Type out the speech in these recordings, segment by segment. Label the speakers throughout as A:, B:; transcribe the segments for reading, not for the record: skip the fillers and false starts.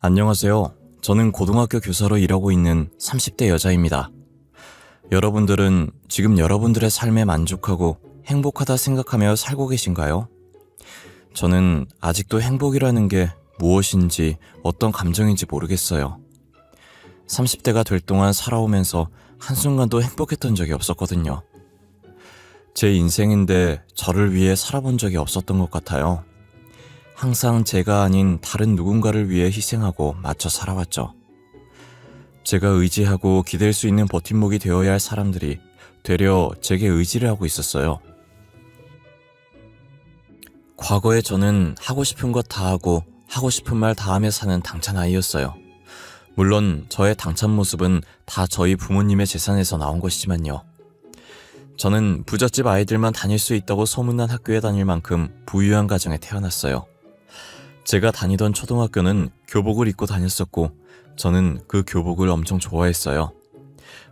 A: 안녕하세요. 저는 고등학교 교사로 일하고 있는 30대 여자입니다. 여러분들은 지금 여러분들의 삶에 만족하고 행복하다 생각하며 살고 계신가요? 저는 아직도 행복이라는 게 무엇인지 어떤 감정인지 모르겠어요. 30대가 될 동안 살아오면서 한순간도 행복했던 적이 없었거든요. 제 인생인데 저를 위해 살아본 적이 없었던 것 같아요. 항상 제가 아닌 다른 누군가를 위해 희생하고 맞춰 살아왔죠. 제가 의지하고 기댈 수 있는 버팀목이 되어야 할 사람들이 되려 제게 의지를 하고 있었어요. 과거에 저는 하고 싶은 것 다 하고 하고 싶은 말 다 하며 사는 당찬 아이였어요. 물론 저의 당찬 모습은 다 저희 부모님의 재산에서 나온 것이지만요. 저는 부잣집 아이들만 다닐 수 있다고 소문난 학교에 다닐 만큼 부유한 가정에 태어났어요. 제가 다니던 초등학교는 교복을 입고 다녔었고 저는 그 교복을 엄청 좋아했어요.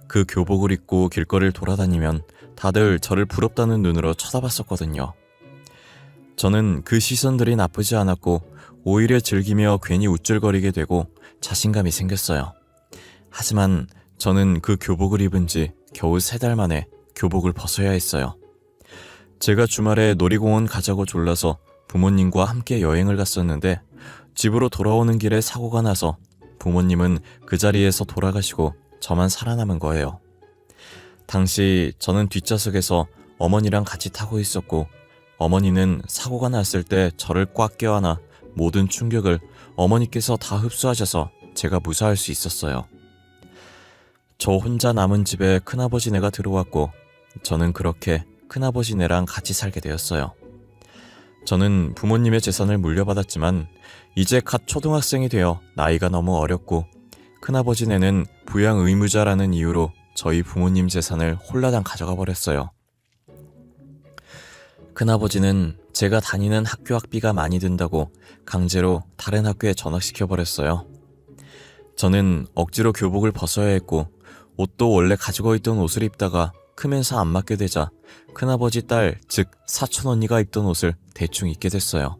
A: 그 교복을 입고 길거리를 돌아다니면 다들 저를 부럽다는 눈으로 쳐다봤었거든요. 저는 그 시선들이 나쁘지 않았고 오히려 즐기며 괜히 우쭐거리게 되고 자신감이 생겼어요. 하지만 저는 그 교복을 입은 지 겨우 3달 만에 교복을 벗어야 했어요. 제가 주말에 놀이공원 가자고 졸라서 부모님과 함께 여행을 갔었는데 집으로 돌아오는 길에 사고가 나서 부모님은 그 자리에서 돌아가시고 저만 살아남은 거예요. 당시 저는 뒷좌석에서 어머니랑 같이 타고 있었고 어머니는 사고가 났을 때 저를 꽉 껴안아 모든 충격을 어머니께서 다 흡수하셔서 제가 무사할 수 있었어요. 저 혼자 남은 집에 큰아버지네가 들어왔고 저는 그렇게 큰아버지네랑 같이 살게 되었어요. 저는 부모님의 재산을 물려받았지만 이제 갓 초등학생이 되어 나이가 너무 어렸고 큰아버지네는 부양 의무자라는 이유로 저희 부모님 재산을 홀라당 가져가 버렸어요. 큰아버지는 제가 다니는 학교 학비가 많이 든다고 강제로 다른 학교에 전학시켜버렸어요. 저는 억지로 교복을 벗어야 했고 옷도 원래 가지고 있던 옷을 입다가 크면서 안 맞게 되자 큰아버지 딸, 즉 사촌 언니가 입던 옷을 대충 입게 됐어요.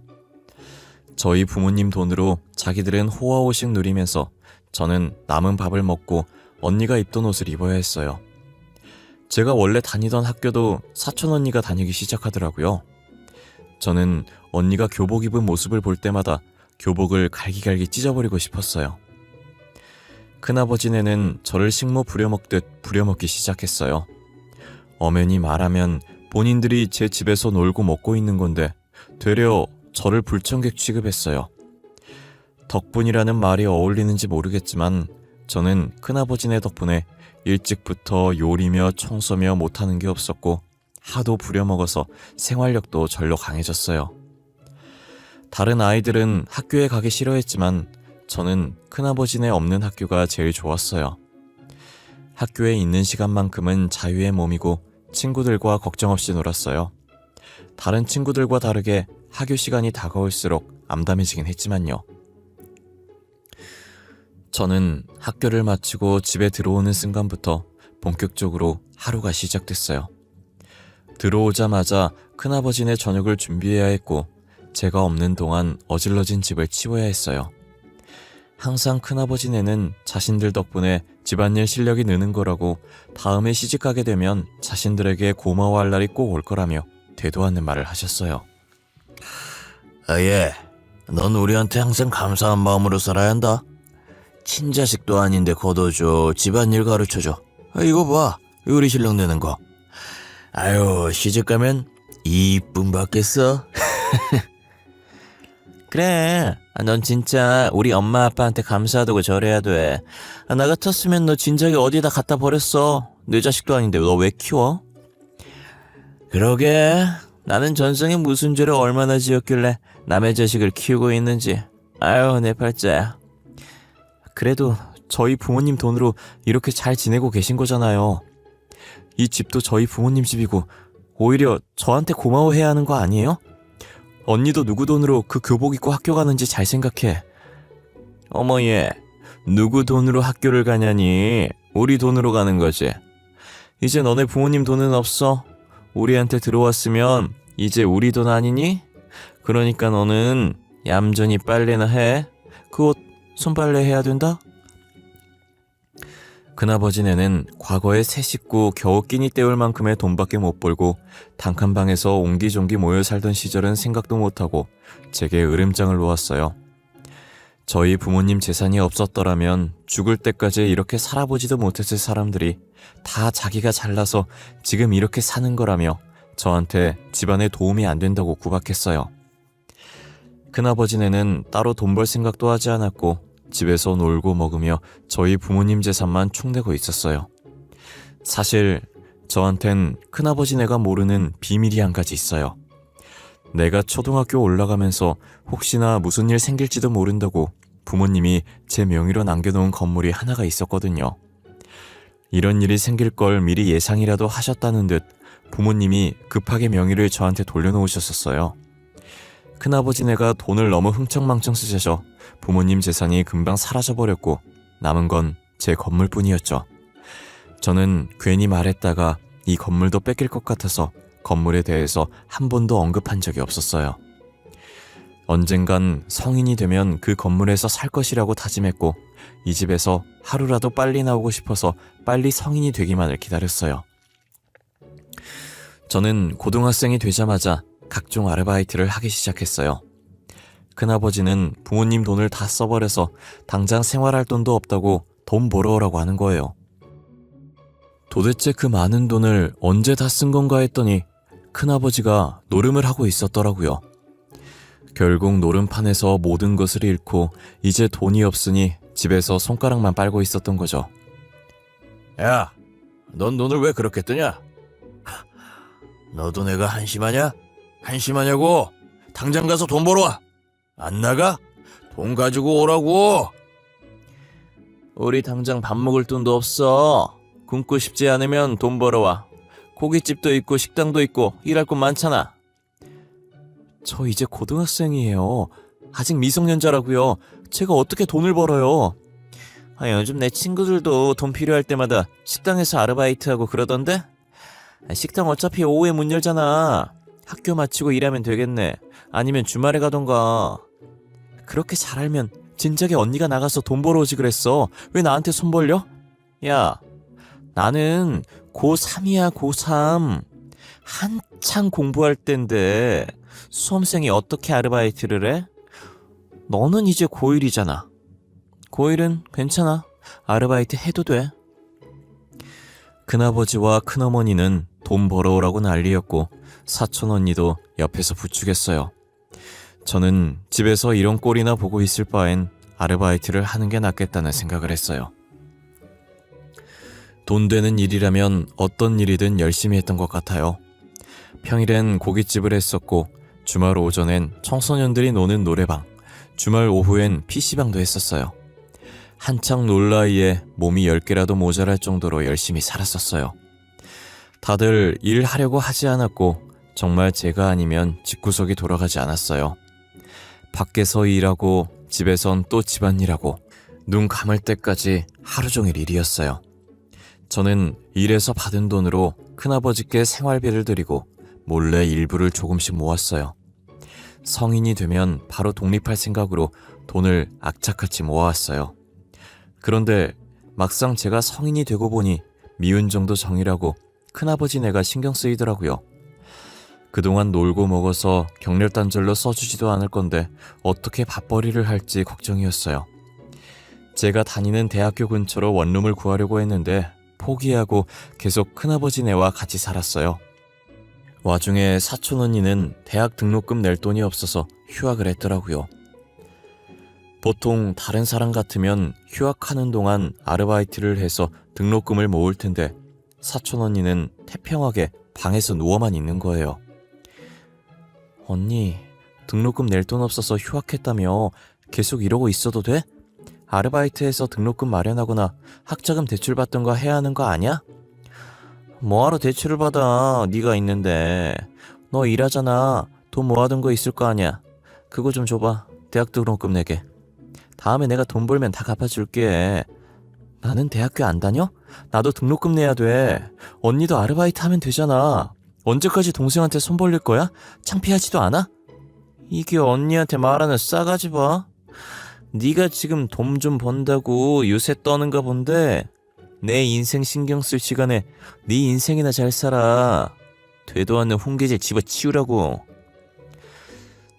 A: 저희 부모님 돈으로 자기들은 호화호식 누리면서 저는 남은 밥을 먹고 언니가 입던 옷을 입어야 했어요. 제가 원래 다니던 학교도 사촌 언니가 다니기 시작하더라고요. 저는 언니가 교복 입은 모습을 볼 때마다 교복을 갈기갈기 찢어버리고 싶었어요. 큰아버지네는 저를 식모 부려먹듯 부려먹기 시작했어요. 엄연히 말하면 본인들이 제 집에서 놀고 먹고 있는 건데 되려 저를 불청객 취급했어요. 덕분이라는 말이 어울리는지 모르겠지만 저는 큰아버지네 덕분에 일찍부터 요리며 청소며 못하는 게 없었고 하도 부려먹어서 생활력도 절로 강해졌어요. 다른 아이들은 학교에 가기 싫어했지만 저는 큰아버지네 없는 학교가 제일 좋았어요. 학교에 있는 시간만큼은 자유의 몸이고 친구들과 걱정 없이 놀았어요. 다른 친구들과 다르게 학교 시간이 다가올수록 암담해지긴 했지만요. 저는 학교를 마치고 집에 들어오는 순간부터 본격적으로 하루가 시작됐어요. 들어오자마자 큰아버지네 저녁을 준비해야 했고 제가 없는 동안 어질러진 집을 치워야 했어요. 항상 큰아버지네는 자신들 덕분에 집안일 실력이 느는 거라고 다음에 시집가게 되면 자신들에게 고마워할 날이 꼭 올 거라며 되도 않는 말을 하셨어요.
B: 예, 넌 우리한테 항상 감사한 마음으로 살아야 한다. 친자식도 아닌데 걷어줘, 집안일 가르쳐줘. 이거 봐, 요리 실력 느는 거. 아유, 시집가면 이쁨 받겠어?
A: 그래, 넌 진짜 우리 엄마 아빠한테 감사하다고 절해야 돼. 나 같았으면 너 진작에 어디다 갖다 버렸어. 내 자식도 아닌데 너 왜 키워? 그러게, 나는 전생에 무슨 죄를 얼마나 지었길래 남의 자식을 키우고 있는지. 아유, 내 팔자야. 그래도 저희 부모님 돈으로 이렇게 잘 지내고 계신 거잖아요. 이 집도 저희 부모님 집이고 오히려 저한테 고마워해야 하는 거 아니에요? 언니도 누구 돈으로 그 교복 입고 학교 가는지 잘 생각해. 어머 얘, 누구 돈으로 학교를 가냐니. 우리 돈으로 가는 거지. 이제 너네 부모님 돈은 없어. 우리한테 들어왔으면 이제 우리 돈 아니니? 그러니까 너는 얌전히 빨래나 해. 그 옷 손빨래 해야 된다? 큰아버지네는 과거에 세 식구 겨우 끼니 때울 만큼의 돈밖에 못 벌고 단칸방에서 옹기종기 모여 살던 시절은 생각도 못하고 제게 으름장을 놓았어요. 저희 부모님 재산이 없었더라면 죽을 때까지 이렇게 살아보지도 못했을 사람들이 다 자기가 잘나서 지금 이렇게 사는 거라며 저한테 집안에 도움이 안 된다고 구박했어요. 큰아버지네는 따로 돈 벌 생각도 하지 않았고 집에서 놀고 먹으며 저희 부모님 재산만 축내고 있었어요. 사실 저한텐 큰아버지네가 모르는 비밀이 한 가지 있어요. 내가 초등학교 올라가면서 혹시나 무슨 일 생길지도 모른다고 부모님이 제 명의로 남겨놓은 건물이 하나가 있었거든요. 이런 일이 생길 걸 미리 예상이라도 하셨다는 듯 부모님이 급하게 명의를 저한테 돌려놓으셨었어요. 큰아버지네가 돈을 너무 흥청망청 쓰셔서 부모님 재산이 금방 사라져버렸고 남은 건 제 건물뿐이었죠. 저는 괜히 말했다가 이 건물도 뺏길 것 같아서 건물에 대해서 한 번도 언급한 적이 없었어요. 언젠간 성인이 되면 그 건물에서 살 것이라고 다짐했고 이 집에서 하루라도 빨리 나오고 싶어서 빨리 성인이 되기만을 기다렸어요. 저는 고등학생이 되자마자 각종 아르바이트를 하기 시작했어요. 큰아버지는 부모님 돈을 다 써버려서 당장 생활할 돈도 없다고 돈 벌어오라고 하는 거예요. 도대체 그 많은 돈을 언제 다 쓴 건가 했더니 큰아버지가 노름을 하고 있었더라고요. 결국 노름판에서 모든 것을 잃고 이제 돈이 없으니 집에서 손가락만 빨고 있었던 거죠.
B: 야, 넌 돈을 왜 그렇게 뜨냐? 너도 내가 한심하냐? 한심하냐고? 당장 가서 돈 벌어와. 안 나가? 돈 가지고 오라고.
A: 우리 당장 밥 먹을 돈도 없어. 굶고 싶지 않으면 돈 벌어와. 고깃집도 있고 식당도 있고 일할 곳 많잖아. 저 이제 고등학생이에요. 아직 미성년자라고요. 제가 어떻게 돈을 벌어요? 요즘 내 친구들도 돈 필요할 때마다 식당에서 아르바이트하고 그러던데? 식당 어차피 오후에 문 열잖아. 학교 마치고 일하면 되겠네. 아니면 주말에 가던가. 그렇게 잘 알면 진작에 언니가 나가서 돈 벌어오지 그랬어. 왜 나한테 손 벌려? 야, 나는 고3이야, 고3. 한창 공부할 땐데 수험생이 어떻게 아르바이트를 해? 너는 이제 고1이잖아. 고1은 괜찮아. 아르바이트 해도 돼. 큰아버지와 큰어머니는 돈 벌어오라고 난리였고 사촌 언니도 옆에서 부추겼어요. 저는 집에서 이런 꼴이나 보고 있을 바엔 아르바이트를 하는 게 낫겠다는 생각을 했어요. 돈 되는 일이라면 어떤 일이든 열심히 했던 것 같아요. 평일엔 고깃집을 했었고 주말 오전엔 청소년들이 노는 노래방, 주말 오후엔 PC방도 했었어요. 한창 놀 나이에 몸이 10개라도 모자랄 정도로 열심히 살았었어요. 다들 일하려고 하지 않았고 정말 제가 아니면 집구석이 돌아가지 않았어요. 밖에서 일하고 집에선 또 집안일하고 눈 감을 때까지 하루 종일 일이었어요. 저는 일해서 받은 돈으로 큰아버지께 생활비를 드리고 몰래 일부를 조금씩 모았어요. 성인이 되면 바로 독립할 생각으로 돈을 악착같이 모아왔어요. 그런데 막상 제가 성인이 되고 보니 미운 정도 정이라고 큰아버지네가 신경 쓰이더라고요. 그동안 놀고 먹어서 경렬단절로 써주지도 않을 건데 어떻게 밥벌이를 할지 걱정이었어요. 제가 다니는 대학교 근처로 원룸을 구하려고 했는데 포기하고 계속 큰아버지네와 같이 살았어요. 와중에 사촌 언니는 대학 등록금 낼 돈이 없어서 휴학을 했더라고요. 보통 다른 사람 같으면 휴학하는 동안 아르바이트를 해서 등록금을 모을 텐데 사촌 언니는 태평하게 방에서 누워만 있는 거예요. 언니, 등록금 낼 돈 없어서 휴학했다며 계속 이러고 있어도 돼? 아르바이트해서 등록금 마련하거나 학자금 대출 받던 거 해야 하는 거 아니야? 뭐하러 대출을 받아? 네가 있는데. 너 일하잖아. 돈 모아둔 거 있을 거 아니야. 그거 좀 줘봐. 대학 등록금 내게. 다음에 내가 돈 벌면 다 갚아줄게. 나는 대학교 안 다녀? 나도 등록금 내야 돼. 언니도 아르바이트 하면 되잖아. 언제까지 동생한테 손 벌릴 거야? 창피하지도 않아? 이게 언니한테 말하는 싸가지 봐. 네가 지금 돈 좀 번다고 요새 떠는가 본데 내 인생 신경 쓸 시간에 네 인생이나 잘 살아. 되도 않는 훈계질 집어치우라고.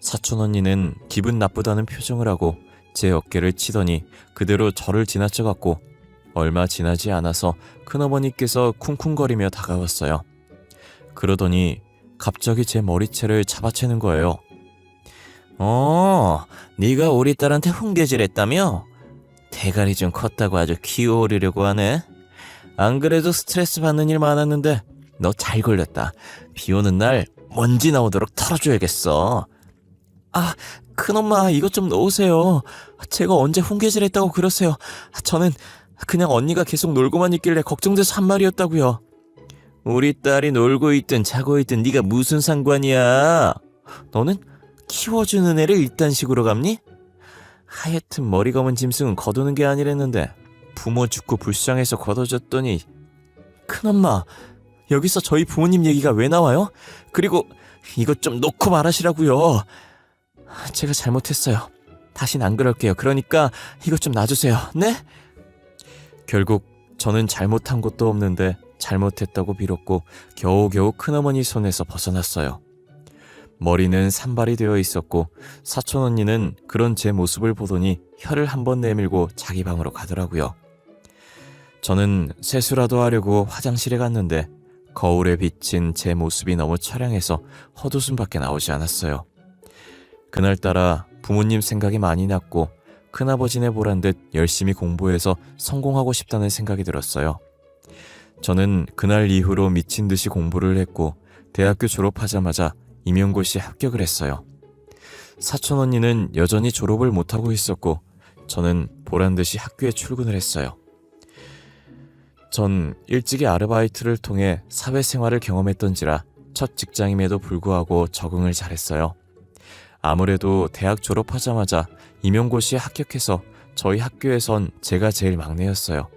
A: 사촌 언니는 기분 나쁘다는 표정을 하고 제 어깨를 치더니 그대로 저를 지나쳐갔고 얼마 지나지 않아서 큰어머니께서 쿵쿵거리며 다가왔어요. 그러더니 갑자기 제 머리채를 잡아채는 거예요. 네가 우리 딸한테 훈계질했다며? 대가리 좀 컸다고 아주 키워오르려고 하네. 안 그래도 스트레스 받는 일 많았는데 너 잘 걸렸다. 비 오는 날 먼지 나오도록 털어줘야겠어. 아, 큰엄마 이것 좀 넣으세요. 제가 언제 훈계질했다고 그러세요. 저는 그냥 언니가 계속 놀고만 있길래 걱정돼서 한 말이었다고요. 우리 딸이 놀고 있든 자고 있든 네가 무슨 상관이야. 너는 키워주는 애를 일단 식으로 갚니? 하여튼 머리 검은 짐승은 거두는 게 아니랬는데 부모 죽고 불쌍해서 거둬줬더니. 큰엄마, 여기서 저희 부모님 얘기가 왜 나와요? 그리고 이것 좀 놓고 말하시라고요. 제가 잘못했어요. 다신 안 그럴게요. 그러니까 이것 좀 놔주세요. 네? 결국 저는 잘못한 것도 없는데 잘못했다고 빌었고 겨우겨우 큰어머니 손에서 벗어났어요. 머리는 산발이 되어 있었고 사촌 언니는 그런 제 모습을 보더니 혀를 한번 내밀고 자기 방으로 가더라고요. 저는 세수라도 하려고 화장실에 갔는데 거울에 비친 제 모습이 너무 처량해서 헛웃음밖에 나오지 않았어요. 그날따라 부모님 생각이 많이 났고 큰아버지네 보란 듯 열심히 공부해서 성공하고 싶다는 생각이 들었어요. 저는 그날 이후로 미친 듯이 공부를 했고 대학교 졸업하자마자 임용고시에 합격을 했어요. 사촌 언니는 여전히 졸업을 못하고 있었고 저는 보란듯이 학교에 출근을 했어요. 전 일찍이 아르바이트를 통해 사회생활을 경험했던지라 첫 직장임에도 불구하고 적응을 잘했어요. 아무래도 대학 졸업하자마자 임용고시에 합격해서 저희 학교에선 제가 제일 막내였어요.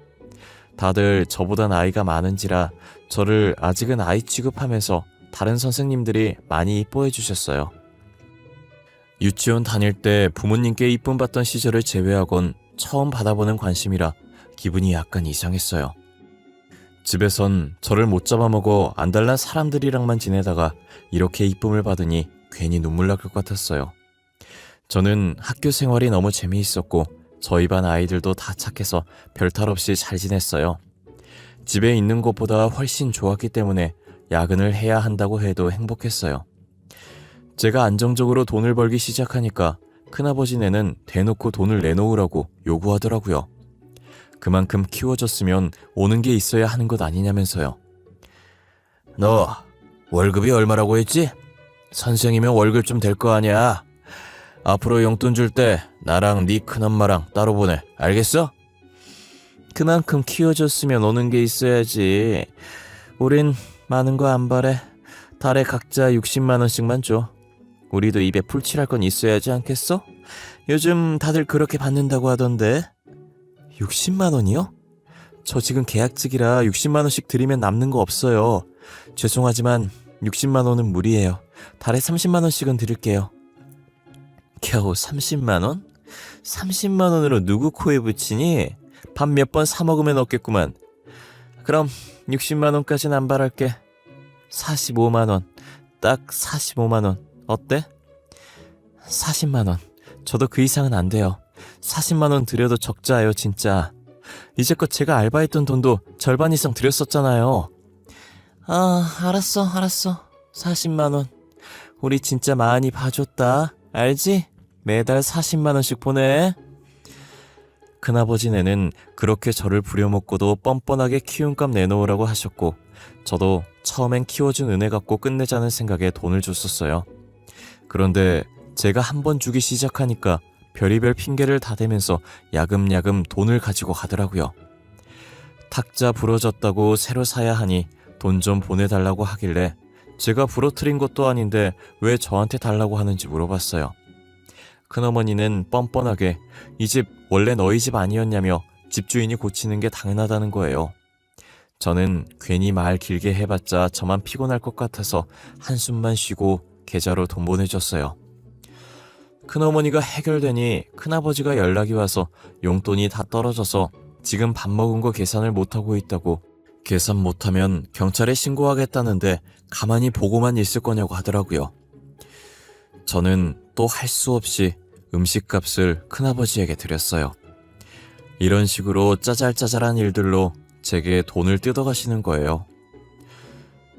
A: 다들 저보다 나이가 많은지라 저를 아직은 아이 취급하면서 다른 선생님들이 많이 이뻐해 주셨어요. 유치원 다닐 때 부모님께 이쁨 받던 시절을 제외하곤 처음 받아보는 관심이라 기분이 약간 이상했어요. 집에선 저를 못 잡아먹어 안달난 사람들이랑만 지내다가 이렇게 이쁨을 받으니 괜히 눈물 날 것 같았어요. 저는 학교 생활이 너무 재미있었고 저희 반 아이들도 다 착해서 별탈 없이 잘 지냈어요. 집에 있는 것보다 훨씬 좋았기 때문에 야근을 해야 한다고 해도 행복했어요. 제가 안정적으로 돈을 벌기 시작하니까 큰아버지네는 대놓고 돈을 내놓으라고 요구하더라고요. 그만큼 키워줬으면 오는 게 있어야 하는 것 아니냐면서요.
B: 너 월급이 얼마라고 했지? 선생이면 월급 좀 될 거 아니야. 앞으로 용돈 줄 때 나랑 네 큰엄마랑 따로 보내. 알겠어?
A: 그만큼 키워줬으면 오는 게 있어야지. 우린 많은 거 안 바래. 달에 각자 60만 원씩만 줘. 우리도 입에 풀칠할 건 있어야지 않겠어? 요즘 다들 그렇게 받는다고 하던데. 60만 원이요? 저 지금 계약직이라 60만 원씩 드리면 남는 거 없어요. 죄송하지만 60만 원은 무리예요. 달에 30만 원씩은 드릴게요. 겨우 30만 원? 30만 원으로 누구 코에 붙이니? 밥 몇 번 사 먹으면 없겠구만. 그럼 60만 원까지는 안 바랄게. 45만 원. 딱 45만 원. 어때? 40만 원. 저도 그 이상은 안 돼요. 40만 원 드려도 적자예요, 진짜. 이제껏 제가 알바했던 돈도 절반 이상 드렸었잖아요. 알았어. 40만 원. 우리 진짜 많이 봐줬다. 알지? 매달 40만 원씩 보내. 큰아버지네는 그렇게 저를 부려먹고도 뻔뻔하게 키움값 내놓으라고 하셨고 저도 처음엔 키워준 은혜 갚고 끝내자는 생각에 돈을 줬었어요. 그런데 제가 한 번 주기 시작하니까 별의별 핑계를 다 대면서 야금야금 돈을 가지고 가더라고요. 탁자 부러졌다고 새로 사야 하니 돈 좀 보내달라고 하길래 제가 부러뜨린 것도 아닌데 왜 저한테 달라고 하는지 물어봤어요. 큰어머니는 뻔뻔하게 이 집 원래 너희 집 아니었냐며 집주인이 고치는 게 당연하다는 거예요. 저는 괜히 말 길게 해봤자 저만 피곤할 것 같아서 한숨만 쉬고 계좌로 돈 보내줬어요. 큰어머니가 해결되니 큰아버지가 연락이 와서 용돈이 다 떨어져서 지금 밥 먹은 거 계산을 못하고 있다고, 계산 못하면 경찰에 신고하겠다는데 가만히 보고만 있을 거냐고 하더라고요. 저는 또 할 수 없이 음식값을 큰아버지에게 드렸어요. 이런 식으로 짜잘짜잘한 일들로 제게 돈을 뜯어가시는 거예요.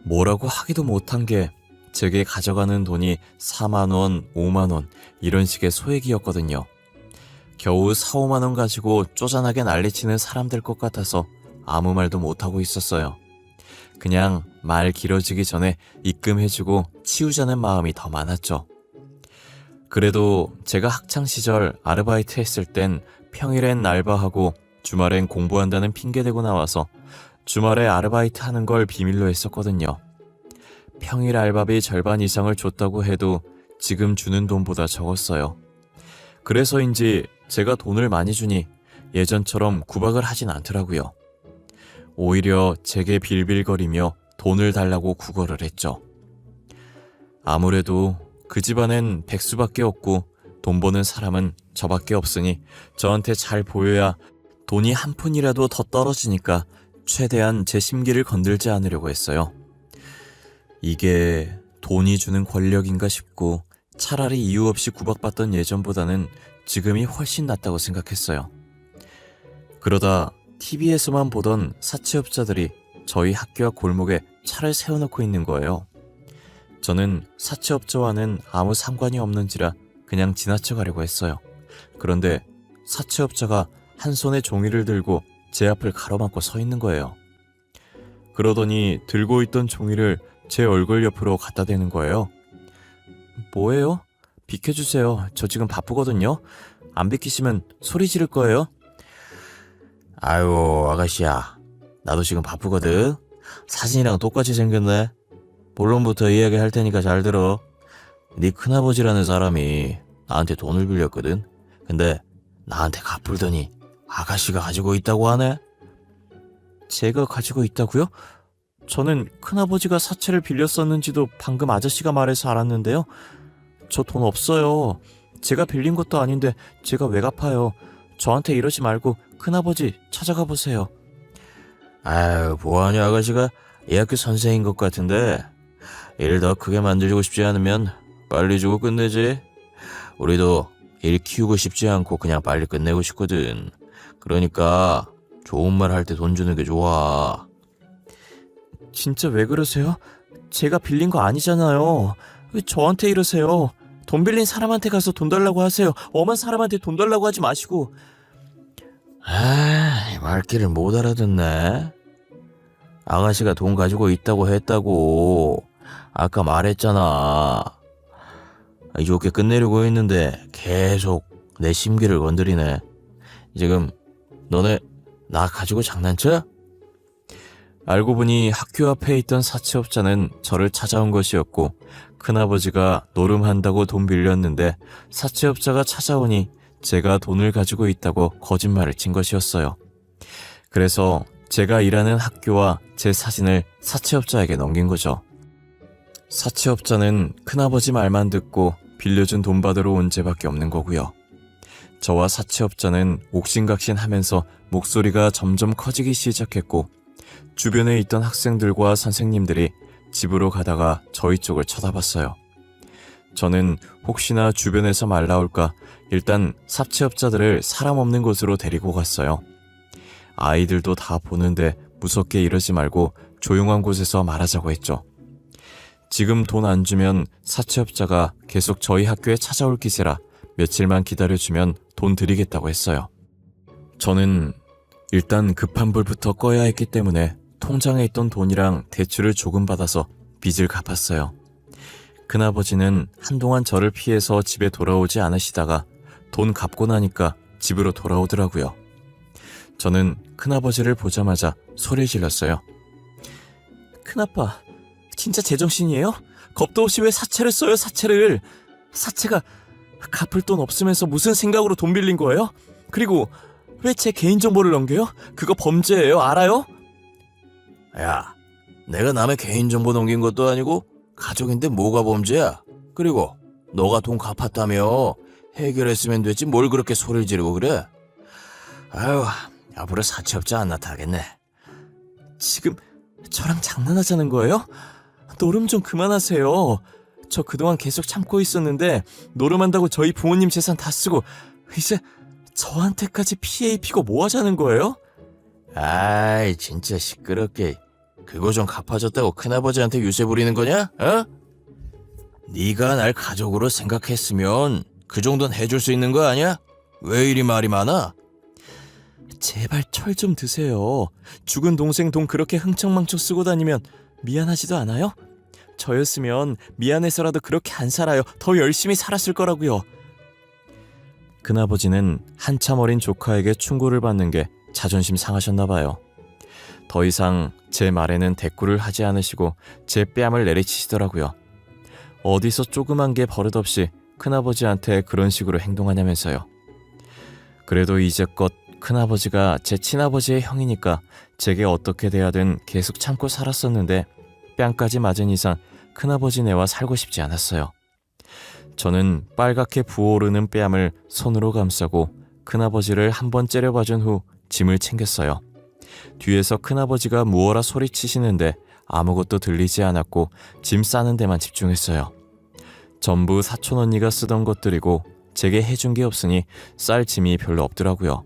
A: 뭐라고 하기도 못한 게 제게 가져가는 돈이 4만원, 5만원 이런 식의 소액이었거든요. 겨우 4, 5만원 가지고 쪼잔하게 난리치는 사람들 것 같아서 아무 말도 못하고 있었어요. 그냥 말 길어지기 전에 입금해주고 치우자는 마음이 더 많았죠. 그래도 제가 학창시절 아르바이트 했을 땐 평일엔 알바하고 주말엔 공부한다는 핑계대고 나와서 주말에 아르바이트 하는 걸 비밀로 했었거든요. 평일 알바비 절반 이상을 줬다고 해도 지금 주는 돈보다 적었어요. 그래서인지 제가 돈을 많이 주니 예전처럼 구박을 하진 않더라고요. 오히려 제게 빌빌거리며 돈을 달라고 구걸을 했죠. 아무래도 그 집안엔 백수밖에 없고 돈 버는 사람은 저밖에 없으니 저한테 잘 보여야 돈이 한 푼이라도 더 떨어지니까 최대한 제 심기를 건들지 않으려고 했어요. 이게 돈이 주는 권력인가 싶고 차라리 이유 없이 구박받던 예전보다는 지금이 훨씬 낫다고 생각했어요. 그러다 TV에서만 보던 사채업자들이 저희 학교 앞 골목에 차를 세워놓고 있는 거예요. 저는 사채업자와는 아무 상관이 없는지라 그냥 지나쳐 가려고 했어요. 그런데 사채업자가 한 손에 종이를 들고 제 앞을 가로막고 서 있는 거예요. 그러더니 들고 있던 종이를 제 얼굴 옆으로 갖다 대는 거예요. 뭐예요? 비켜주세요. 저 지금 바쁘거든요. 안 비키시면 소리 지를 거예요.
B: 아유, 아가씨야. 나도 지금 바쁘거든. 사진이랑 똑같이 생겼네. 본론부터 이야기 할 테니까 잘 들어. 네 큰아버지라는 사람이 나한테 돈을 빌렸거든. 근데 나한테 갚을더니 아가씨가 가지고 있다고 하네.
A: 제가 가지고 있다고요? 저는 큰아버지가 사채를 빌렸었는지도 방금 아저씨가 말해서 알았는데요. 저 돈 없어요. 제가 빌린 것도 아닌데 제가 왜 갚아요. 저한테 이러지 말고 큰아버지 찾아가 보세요.
B: 아유, 뭐하냐 아가씨가 이 학교 선생인 것 같은데 일 더 크게 만들고 싶지 않으면 빨리 주고 끝내지. 우리도 일 키우고 싶지 않고 그냥 빨리 끝내고 싶거든. 그러니까 좋은 말 할 때 돈 주는 게 좋아.
A: 진짜 왜 그러세요? 제가 빌린 거 아니잖아요. 왜 저한테 이러세요? 돈 빌린 사람한테 가서 돈 달라고 하세요. 엄한 사람한테 돈 달라고 하지 마시고.
B: 아, 말귀를 못 알아듣네. 아가씨가 돈 가지고 있다고 했다고 아까 말했잖아. 좋게 끝내려고 했는데 계속 내 심기를 건드리네. 지금 너네 나 가지고 장난쳐?
A: 알고 보니 학교 앞에 있던 사채업자는 저를 찾아온 것이었고 큰아버지가 노름한다고 돈 빌렸는데 사채업자가 찾아오니 제가 돈을 가지고 있다고 거짓말을 친 것이었어요. 그래서 제가 일하는 학교와 제 사진을 사채업자에게 넘긴 거죠. 사채업자는 큰아버지 말만 듣고 빌려준 돈 받으러 온 죄밖에 없는 거고요. 저와 사채업자는 옥신각신하면서 목소리가 점점 커지기 시작했고 주변에 있던 학생들과 선생님들이 집으로 가다가 저희 쪽을 쳐다봤어요. 저는 혹시나 주변에서 말 나올까 일단 사채업자들을 사람 없는 곳으로 데리고 갔어요. 아이들도 다 보는데 무섭게 이러지 말고 조용한 곳에서 말하자고 했죠. 지금 돈 안 주면 사채업자가 계속 저희 학교에 찾아올 기세라 며칠만 기다려주면 돈 드리겠다고 했어요. 저는 일단 급한 불부터 꺼야 했기 때문에 통장에 있던 돈이랑 대출을 조금 받아서 빚을 갚았어요. 큰아버지는 한동안 저를 피해서 집에 돌아오지 않으시다가 돈 갚고 나니까 집으로 돌아오더라고요. 저는 큰아버지를 보자마자 소리를 질렀어요. 큰아빠, 진짜 제정신이에요? 겁도 없이 왜 사채를 써요, 사채를? 사채가 갚을 돈 없으면서 무슨 생각으로 돈 빌린 거예요? 그리고 왜 제 개인정보를 넘겨요? 그거 범죄예요, 알아요?
B: 야, 내가 남의 개인정보 넘긴 것도 아니고 가족인데 뭐가 범죄야? 그리고 너가 돈 갚았다며 해결했으면 됐지 뭘 그렇게 소리를 지르고 그래? 아유, 앞으로 사채업자 안 나타나겠네.
A: 지금 저랑 장난하자는 거예요? 노름 좀 그만하세요. 저 그동안 계속 참고 있었는데 노름한다고 저희 부모님 재산 다 쓰고 이제 저한테까지 피해 입히고 뭐 하자는 거예요?
B: 아이, 진짜 시끄럽게. 그거 좀 갚아줬다고 큰아버지한테 유세 부리는 거냐? 어? 네가 날 가족으로 생각했으면 그 정도는 해줄 수 있는 거 아니야? 왜 이리 말이 많아?
A: 제발 철 좀 드세요. 죽은 동생 돈 그렇게 흥청망청 쓰고 다니면 미안하지도 않아요? 저였으면 미안해서라도 그렇게 안 살아요. 더 열심히 살았을 거라고요. 큰아버지는 한참 어린 조카에게 충고를 받는 게 자존심 상하셨나 봐요. 더 이상 제 말에는 대꾸를 하지 않으시고 제 뺨을 내리치시더라고요. 어디서 조그만 게 버릇없이 큰아버지한테 그런 식으로 행동하냐면서요. 그래도 이제껏 큰아버지가 제 친아버지의 형이니까 제게 어떻게 돼야든 계속 참고 살았었는데 뺨까지 맞은 이상 큰아버지네와 살고 싶지 않았어요. 저는 빨갛게 부어오르는 뺨을 손으로 감싸고 큰아버지를 한번 째려봐준 후 짐을 챙겼어요. 뒤에서 큰아버지가 무어라 소리치시는데 아무것도 들리지 않았고 짐 싸는 데만 집중했어요. 전부 사촌 언니가 쓰던 것들이고 제게 해준 게 없으니 쌀 짐이 별로 없더라고요.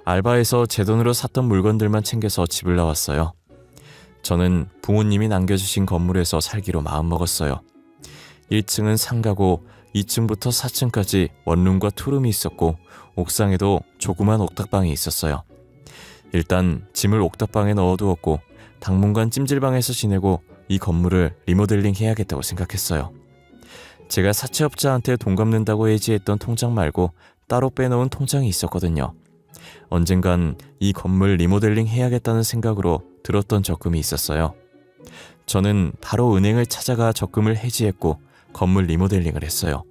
A: 알바에서 제 돈으로 샀던 물건들만 챙겨서 집을 나왔어요. 저는 부모님이 남겨주신 건물에서 살기로 마음먹었어요. 1층은 상가고 2층부터 4층까지 원룸과 투룸이 있었고 옥상에도 조그만 옥탑방이 있었어요. 일단 짐을 옥탑방에 넣어두었고 당분간 찜질방에서 지내고 이 건물을 리모델링 해야겠다고 생각했어요. 제가 사채업자한테 돈 갚는다고 예지했던 통장 말고 따로 빼놓은 통장이 있었거든요. 언젠간 이 건물 리모델링 해야겠다는 생각으로 들었던 적금이 있었어요. 저는 바로 은행을 찾아가 적금을 해지했고 건물 리모델링을 했어요.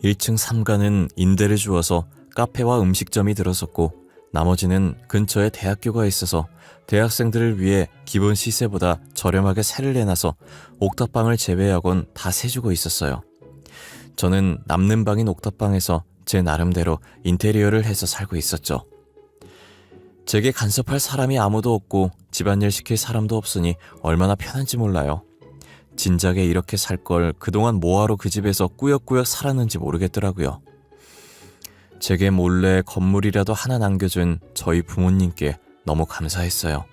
A: 1층 3가는 임대를 주어서 카페와 음식점이 들어섰고 나머지는 근처에 대학교가 있어서 대학생들을 위해 기본 시세보다 저렴하게 세를 내놔서 옥탑방을 제외하곤 다 세주고 있었어요. 저는 남는 방인 옥탑방에서 제 나름대로 인테리어를 해서 살고 있었죠. 제게 간섭할 사람이 아무도 없고 집안일 시킬 사람도 없으니 얼마나 편한지 몰라요. 진작에 이렇게 살 걸 그동안 뭐하러 그 집에서 꾸역꾸역 살았는지 모르겠더라고요. 제게 몰래 건물이라도 하나 남겨준 저희 부모님께 너무 감사했어요.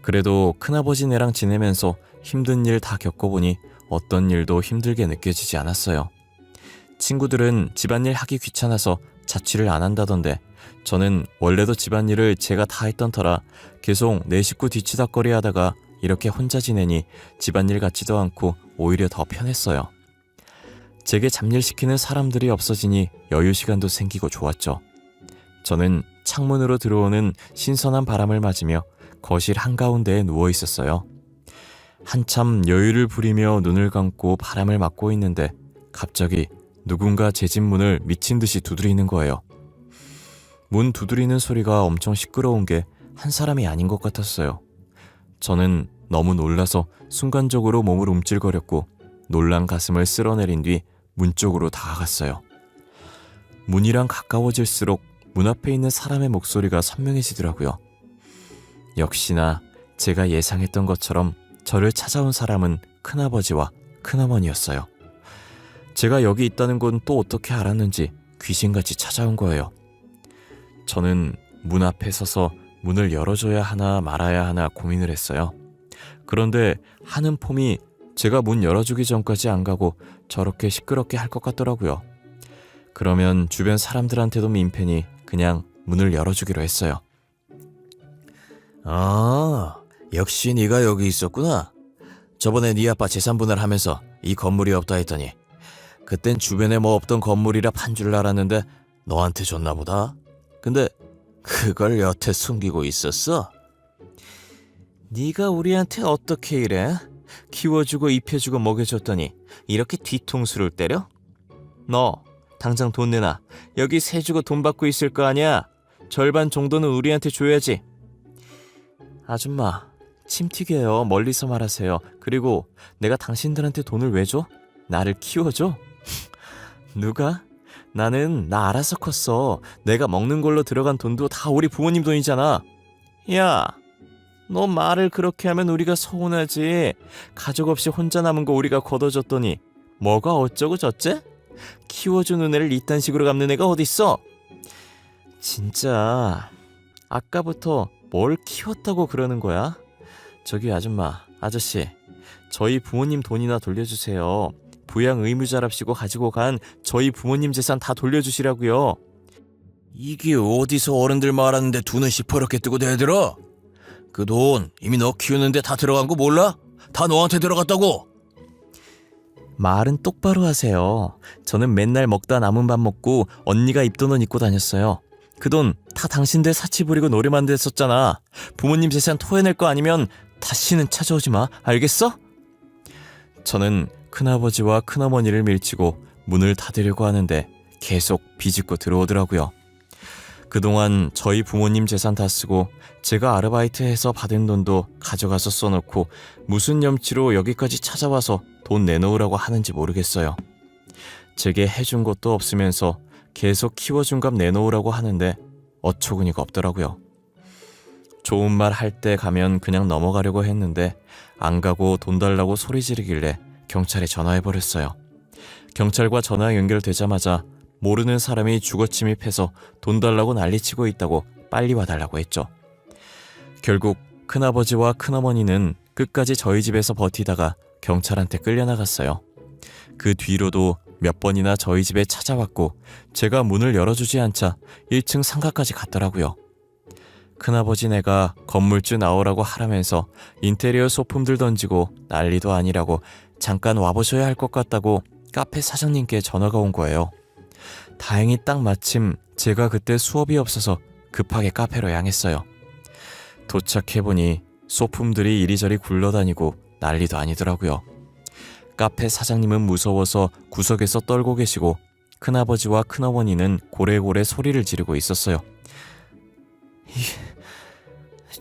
A: 그래도 큰아버지네랑 지내면서 힘든 일 다 겪어보니 어떤 일도 힘들게 느껴지지 않았어요. 친구들은 집안일 하기 귀찮아서 자취를 안 한다던데 저는 원래도 집안일을 제가 다 했던 터라 계속 내 식구 뒤치다꺼리 하다가 이렇게 혼자 지내니 집안일 같지도 않고 오히려 더 편했어요. 제게 잡일시키는 사람들이 없어지니 여유 시간도 생기고 좋았죠. 저는 창문으로 들어오는 신선한 바람을 맞으며 거실 한가운데에 누워 있었어요. 한참 여유를 부리며 눈을 감고 바람을 맞고 있는데 갑자기 누군가 제 집 문을 미친 듯이 두드리는 거예요. 문 두드리는 소리가 엄청 시끄러운 게 한 사람이 아닌 것 같았어요. 저는 너무 놀라서 순간적으로 몸을 움찔거렸고 놀란 가슴을 쓸어내린 뒤 문 쪽으로 다가갔어요. 문이랑 가까워질수록 문 앞에 있는 사람의 목소리가 선명해지더라고요. 역시나 제가 예상했던 것처럼 저를 찾아온 사람은 큰아버지와 큰어머니였어요. 제가 여기 있다는 건 또 어떻게 알았는지 귀신같이 찾아온 거예요. 저는 문 앞에 서서 문을 열어줘야 하나 말아야 하나 고민을 했어요. 그런데 하는 폼이 제가 문 열어주기 전까지 안 가고 저렇게 시끄럽게 할 것 같더라고요. 그러면 주변 사람들한테도 민폐니 그냥 문을 열어주기로 했어요.
B: 아, 역시 네가 여기 있었구나. 저번에 네 아빠 재산분할 하면서 이 건물이 없다 했더니 그땐 주변에 뭐 없던 건물이라 판 줄 알았는데 너한테 줬나 보다. 근데 그걸 여태 숨기고 있었어?
A: 네가 우리한테 어떻게 이래? 키워주고 입혀주고 먹여줬더니 이렇게 뒤통수를 때려? 너 당장 돈 내놔. 여기 세 주고 돈 받고 있을 거 아니야. 절반 정도는 우리한테 줘야지. 아줌마, 침 튀겨요. 멀리서 말하세요. 그리고 내가 당신들한테 돈을 왜 줘? 나를 키워줘? 누가? 나는 나 알아서 컸어. 내가 먹는 걸로 들어간 돈도 다 우리 부모님 돈이잖아. 야, 너 말을 그렇게 하면 우리가 서운하지. 가족 없이 혼자 남은 거 우리가 걷어줬더니 뭐가 어쩌고 저째? 키워주는 애를 이딴 식으로 갚는 애가 어딨어? 진짜 아까부터 뭘 키웠다고 그러는 거야? 저기 아줌마, 아저씨, 저희 부모님 돈이나 돌려주세요. 부양 의무자랍시고 가지고 간 저희 부모님 재산 다 돌려주시라고요.
B: 이게 어디서 어른들 말하는데 두 눈 시퍼렇게 뜨고 대들어? 그 돈 이미 너 키우는데 다 들어간 거 몰라? 다 너한테 들어갔다고.
A: 말은 똑바로 하세요. 저는 맨날 먹다 남은 밥 먹고 언니가 입던 옷 입고 다녔어요. 그 돈 다 당신들 사치 부리고 노래만 됐었잖아. 부모님 재산 토해낼 거 아니면 다시는 찾아오지 마. 알겠어? 저는 큰아버지와 큰어머니를 밀치고 문을 닫으려고 하는데 계속 비집고 들어오더라고요. 그동안 저희 부모님 재산 다 쓰고 제가 아르바이트해서 받은 돈도 가져가서 써놓고 무슨 염치로 여기까지 찾아와서 돈 내놓으라고 하는지 모르겠어요. 제게 해준 것도 없으면서 계속 키워준 값 내놓으라고 하는데 어처구니가 없더라고요. 좋은 말 할 때 가면 그냥 넘어가려고 했는데 안 가고 돈 달라고 소리 지르길래 경찰에 전화해버렸어요. 경찰과 전화 연결되자마자 모르는 사람이 주거 침입해서 돈 달라고 난리치고 있다고 빨리 와달라고 했죠. 결국 큰아버지와 큰어머니는 끝까지 저희 집에서 버티다가 경찰한테 끌려나갔어요. 그 뒤로도 몇 번이나 저희 집에 찾아왔고 제가 문을 열어주지 않자 1층 상가까지 갔더라고요. 큰아버지네가 건물주 나오라고 하라면서 인테리어 소품들 던지고 난리도 아니라고 잠깐 와보셔야 할 것 같다고 카페 사장님께 전화가 온 거예요. 다행히 딱 마침 제가 그때 수업이 없어서 급하게 카페로 향했어요. 도착해보니 소품들이 이리저리 굴러다니고 난리도 아니더라고요. 카페 사장님은 무서워서 구석에서 떨고 계시고 큰아버지와 큰어머니는 고래고래 소리를 지르고 있었어요.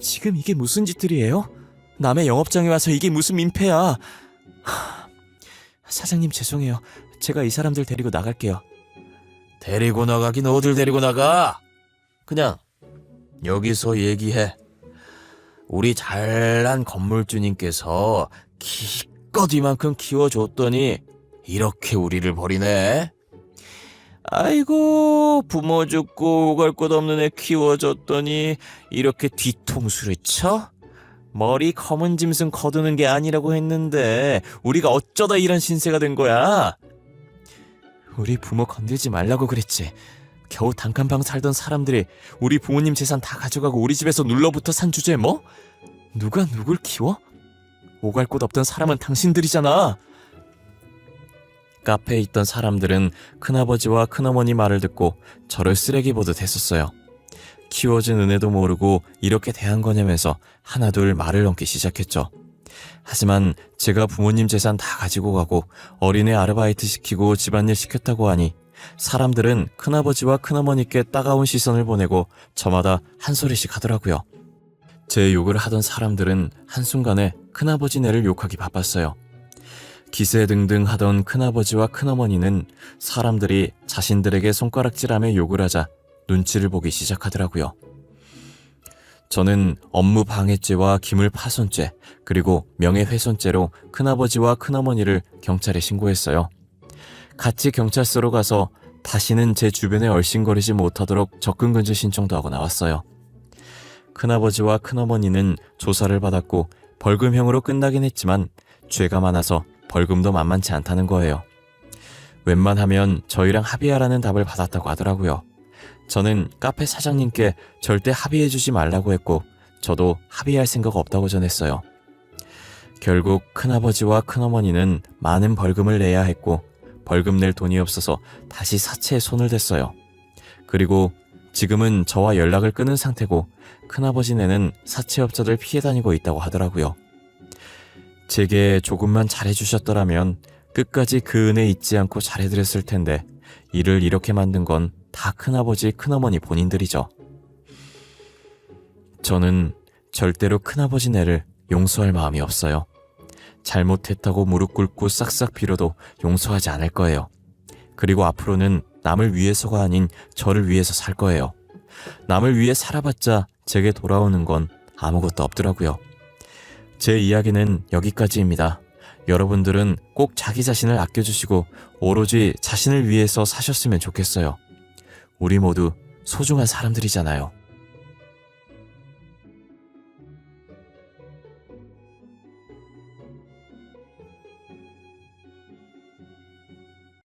A: 지금 이게 무슨 짓들이에요? 남의 영업장에 와서 이게 무슨 민폐야. 사장님 죄송해요. 제가 이 사람들 데리고 나갈게요.
B: 데리고 나가긴 어딜 데리고 나가? 그냥 여기서 얘기해. 우리 잘난 건물주님께서 기껏 이만큼 키워줬더니 이렇게 우리를 버리네. 아이고, 부모 죽고 오갈 것 없는 애 키워줬더니 이렇게 뒤통수를 쳐? 머리 검은 짐승 거두는 게 아니라고 했는데 우리가 어쩌다 이런 신세가 된 거야?
A: 우리 부모 건들지 말라고 그랬지. 겨우 단칸방 살던 사람들이 우리 부모님 재산 다 가져가고 우리 집에서 눌러붙어 산 주제에 뭐? 누가 누굴 키워? 오갈 곳 없던 사람은 당신들이잖아. 카페에 있던 사람들은 큰아버지와 큰어머니 말을 듣고 저를 쓰레기 보듯 했었어요. 키워준 은혜도 모르고 이렇게 대한 거냐면서 하나둘 말을 넘기 시작했죠. 하지만 제가 부모님 재산 다 가지고 가고 어린애 아르바이트 시키고 집안일 시켰다고 하니 사람들은 큰아버지와 큰어머니께 따가운 시선을 보내고 저마다 한 소리씩 하더라고요. 제 욕을 하던 사람들은 한순간에 큰아버지네를 욕하기 바빴어요. 기세등등 하던 큰아버지와 큰어머니는 사람들이 자신들에게 손가락질하며 욕을 하자 눈치를 보기 시작하더라고요. 저는 업무 방해죄와 기물파손죄 그리고 명예훼손죄로 큰아버지와 큰어머니를 경찰에 신고했어요. 같이 경찰서로 가서 다시는 제 주변에 얼씬거리지 못하도록 접근금지 신청도 하고 나왔어요. 큰아버지와 큰어머니는 조사를 받았고 벌금형으로 끝나긴 했지만 죄가 많아서 벌금도 만만치 않다는 거예요. 웬만하면 저희랑 합의하라는 답을 받았다고 하더라고요. 저는 카페 사장님께 절대 합의해주지 말라고 했고 저도 합의할 생각 없다고 전했어요. 결국 큰아버지와 큰어머니는 많은 벌금을 내야 했고 벌금 낼 돈이 없어서 다시 사채에 손을 댔어요. 그리고 지금은 저와 연락을 끊은 상태고 큰아버지네는 사채업자들 피해 다니고 있다고 하더라고요. 제게 조금만 잘해주셨더라면 끝까지 그 은혜 잊지 않고 잘해드렸을 텐데 일을 이렇게 만든 건 다 큰아버지 큰어머니 본인들이죠. 저는 절대로 큰아버지네를 용서할 마음이 없어요. 잘못했다고 무릎 꿇고 싹싹 빌어도 용서하지 않을 거예요. 그리고 앞으로는 남을 위해서가 아닌 저를 위해서 살 거예요. 남을 위해 살아봤자 제게 돌아오는 건 아무것도 없더라고요. 제 이야기는 여기까지입니다. 여러분들은 꼭 자기 자신을 아껴주시고 오로지 자신을 위해서 사셨으면 좋겠어요. 우리 모두 소중한 사람들이잖아요.